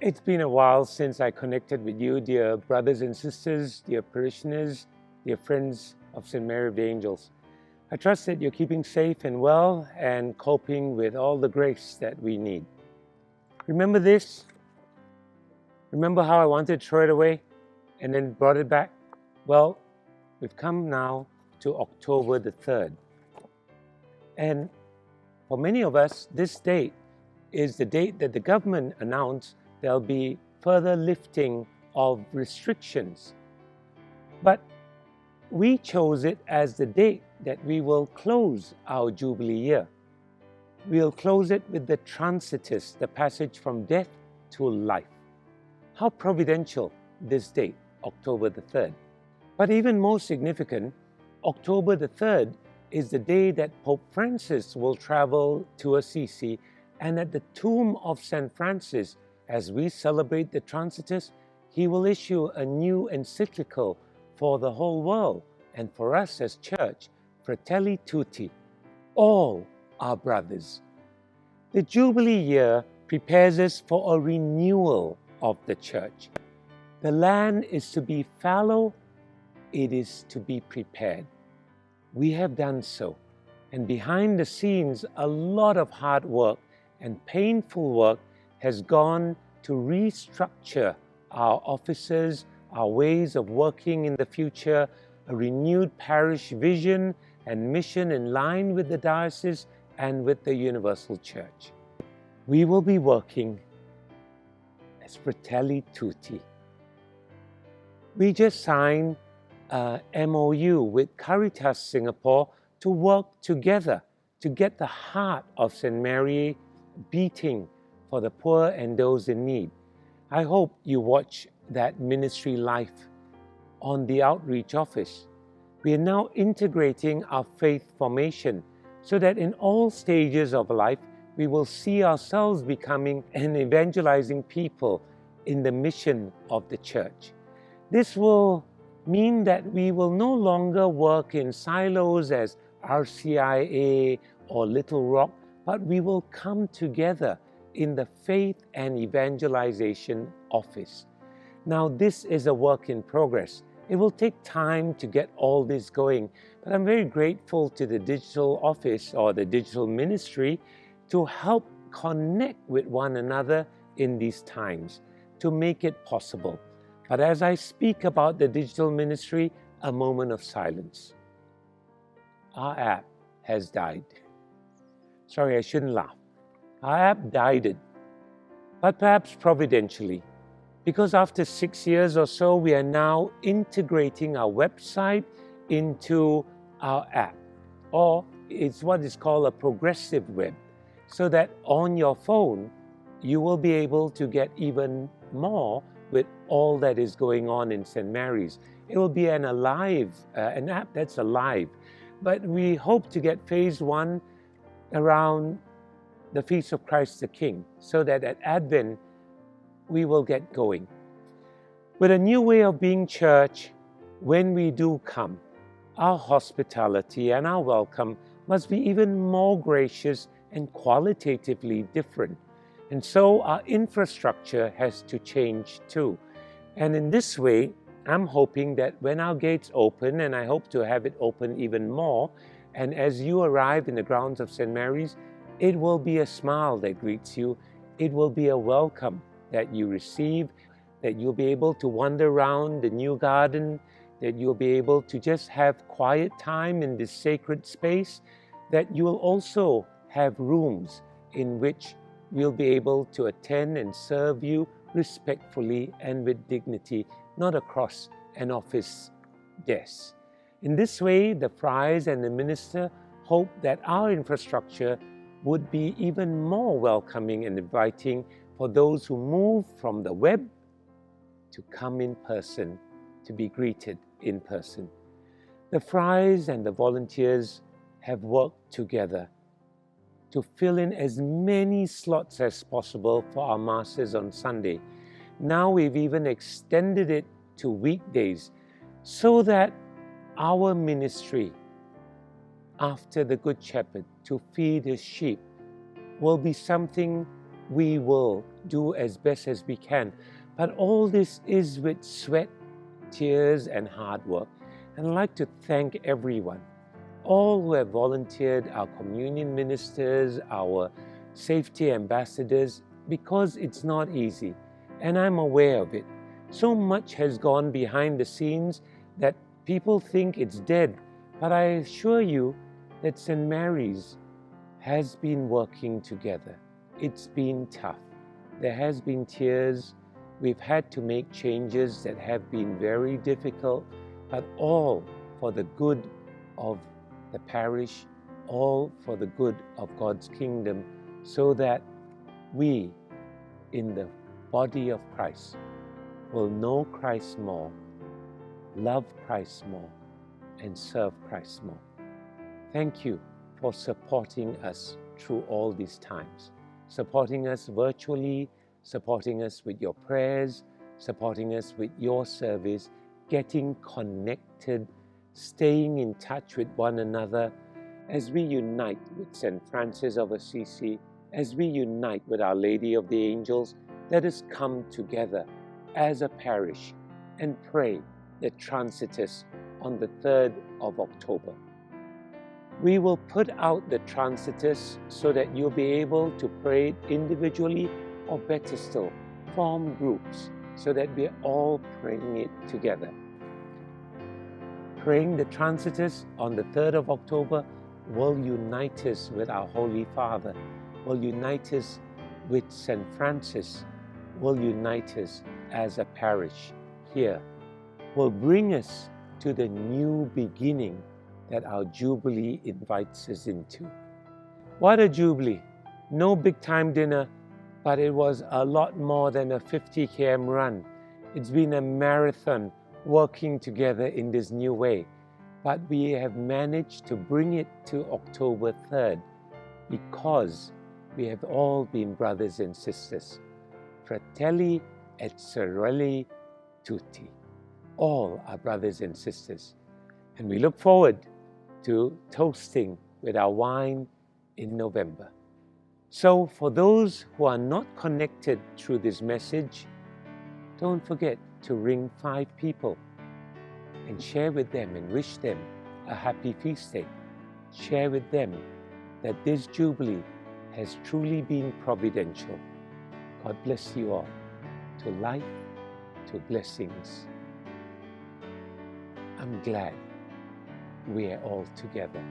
It's been a while since I connected with you, dear brothers and sisters, dear parishioners, dear friends of St. Mary of the Angels. I trust that you're keeping safe and well and coping with all the grace that we need. Remember this? Remember how I wanted to throw it away and then brought it back? Well, we've come now to October the 3rd. And for many of us, this date is the date that the government announced there'll be further lifting of restrictions. But we chose it as the date that we will close our Jubilee year. We'll close it with the Transitus, the passage from death to life. How providential this date, October the 3rd. But even more significant, October the 3rd is the day that Pope Francis will travel to Assisi, and at the tomb of St. Francis, as we celebrate the Transitus, he will issue a new encyclical for the whole world and for us as church, Fratelli Tutti, all our brothers. The Jubilee year prepares us for a renewal of the church. The land is to be fallow, it is to be prepared. We have done so, and behind the scenes, a lot of hard work and painful work has gone to restructure our offices, our ways of working in the future, a renewed parish vision and mission in line with the diocese and with the universal church. We will be working as Fratelli Tutti. We just signed a MOU with Caritas Singapore to work together to get the heart of St. Mary beating for the poor and those in need. I hope you watch that ministry live on the outreach office. We are now integrating our faith formation so that in all stages of life, we will see ourselves becoming and evangelizing people in the mission of the church. This will mean that we will no longer work in silos as RCIA or Little Rock, but we will come together in the faith and evangelization office. Now, this is a work in progress. It will take time to get all this going, but I'm very grateful to the digital office or the digital ministry to help connect with one another in these times to make it possible. But as I speak about the digital ministry, a moment of silence. Our app has died. Sorry, I shouldn't laugh. Our app died, but perhaps providentially, because after 6 years or so, we are now integrating our website into our app, or it's what is called a progressive web, so that on your phone, you will be able to get even more with all that is going on in St. Mary's. It will be an app that's alive, but we hope to get phase 1 around the Feast of Christ the King, so that at Advent, we will get going. With a new way of being church, when we do come, our hospitality and our welcome must be even more gracious and qualitatively different. And so our infrastructure has to change too. And in this way, I'm hoping that when our gates open, and I hope to have it open even more, and as you arrive in the grounds of St. Mary's, it will be a smile that greets you. It will be a welcome that you receive, that you'll be able to wander around the new garden, that you'll be able to just have quiet time in this sacred space, that you will also have rooms in which we'll be able to attend and serve you respectfully and with dignity, not across an office desk. In this way, the friars and the minister hope that our infrastructure would be even more welcoming and inviting for those who move from the web to come in person, to be greeted in person. The friars and the volunteers have worked together to fill in as many slots as possible for our masses on Sunday. Now we've even extended it to weekdays so that our ministry after the Good Shepherd to feed his sheep will be something we will do as best as we can. But all this is with sweat, tears, and hard work. And I'd like to thank everyone, all who have volunteered, our communion ministers, our safety ambassadors, because it's not easy, and I'm aware of it. So much has gone behind the scenes that people think it's dead, but I assure you that St. Mary's has been working together. It's been tough. There has been tears. We've had to make changes that have been very difficult, but all for the good of the parish, all for the good of God's kingdom, so that we in the body of Christ will know Christ more, love Christ more, and serve Christ more. Thank you for supporting us through all these times, supporting us virtually, supporting us with your prayers, supporting us with your service, getting connected, staying in touch with one another as we unite with St. Francis of Assisi, as we unite with Our Lady of the Angels. Let us come together as a parish and pray the Transitus on the 3rd of October. We will put out the Transitus so that you'll be able to pray it individually, or better still, form groups so that we're all praying it together. Praying the Transitus on the 3rd of October will unite us with our Holy Father, will unite us with St. Francis, will unite us as a parish here, will bring us to the new beginning that our Jubilee invites us into. What a Jubilee! No big time dinner, but it was a lot more than a 50 km run. It's been a marathon working together in this new way. But we have managed to bring it to October 3rd because we have all been brothers and sisters. Fratelli et sorelle tutti. All are brothers and sisters. And we look forward to toasting with our wine in November. So for those who are not connected through this message, don't forget to ring 5 people and share with them and wish them a happy feast day. Share with them that this Jubilee has truly been providential. God bless you all. To life, to blessings. I'm glad we are all together.